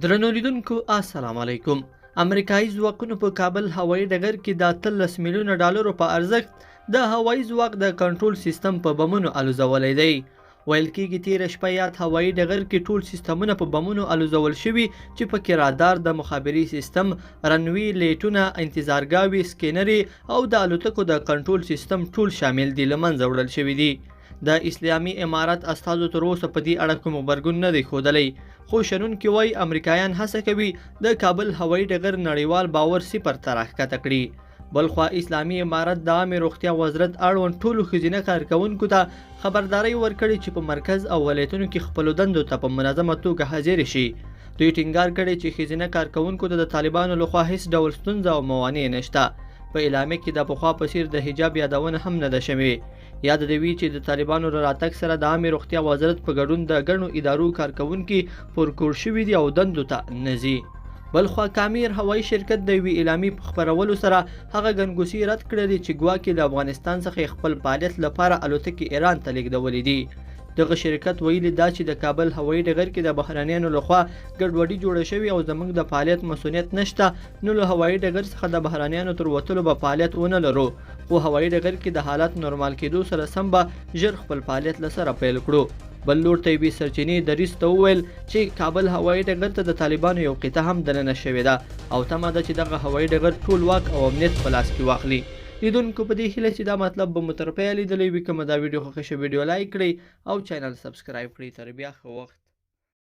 درنو لیدونکو السلام علیکم. امریکایي ځواکونو په کابل هوایي ډګر کې د 13 میلیونه ډالرو په ارزښت د هوایي ځواک د کنټرول سیستم په بمونو الوزولی دی. ویل کېږي تېره شپه یاد هوایي ډګر کې ټول سیستمونه په بمونو الوزول شوي چې پکې رادار، د مخابري سیستم، رنوي لیټونه، انتظارګاوې، سکینرې او د الوتکو د کنټرول سیستم ټول شامل دي له منځه وړل شوي دي. د اسلامي امارت استازو تر اوسه په دې اړه کوم غبرګون نه دی ښودلی، خو شنونکي وایي امریکایان هڅه کوي د کابل هوایي ډګر نړیوال باور صفر ته راښکته کړي. بلخوا اسلامي امارت د عامې روغتیا وزارت اړوند ټولو ښځینه کارکوونکو ته خبرداری ورکړې چې په مرکز او ولایتونو کې خپلو دندو ته په منظمه توګه حاضرې شي. دوی ټینګار کړی چې ښځینه کارکوونکو ته د طالبانو لخوا هیڅ ډول ستونزه او موانع نشته. په اعلامیه کې د پخوا په څیر د حجاب یادونه هم نه ده شوې. یاد دې وي چې د طالبانو له راتګ سره د عامې روغتیا وزارت په ګډون د ګڼو ادارو کارکوونکي پرکور شوي دي او دندو ته نه ځي. بلخوا کامیر هوایي شرکت د یوې اعلامیې په خپرولو سره هغه ګنګوسې رد کړې دي چې ګواکې د افغانستان څخه خپل فعالیت لپاره الوتکې ایران ته لیږدولې دي. دغه شرکت ویلي دا چې د کابل هوایي ډګر کې د بهرنیانو لخوا ګډوډي جوړه شوې او زموږ د فعالیت مسؤلیت نشته، نو له هوایي ډګر څخه د بهرنیانو تر وتلو به فعالیت ونه لرو، خو هوایي ډګر کې د حالات نورمال کېدو سره سم به ژر خپل فعالیت له سره پیل کړو. بل لور ته یوې سرچینې دریځ ته وویل چې کابل هوایي ډګر ته د طالبانو یو قطعه هم دننه شوې ده او تمه ده چې دغه هوایي ډګر ټول واک او امنیت په لاس کې واخلي. لیدونکو په دې هیله چې دا مطلب به مو تر پایه لیدلی وي. که مو دا ویډیو خوښه شوه ویډیو لایک کړئ او چینل سبسکرایب کړئ. تر بیا ښه وخت.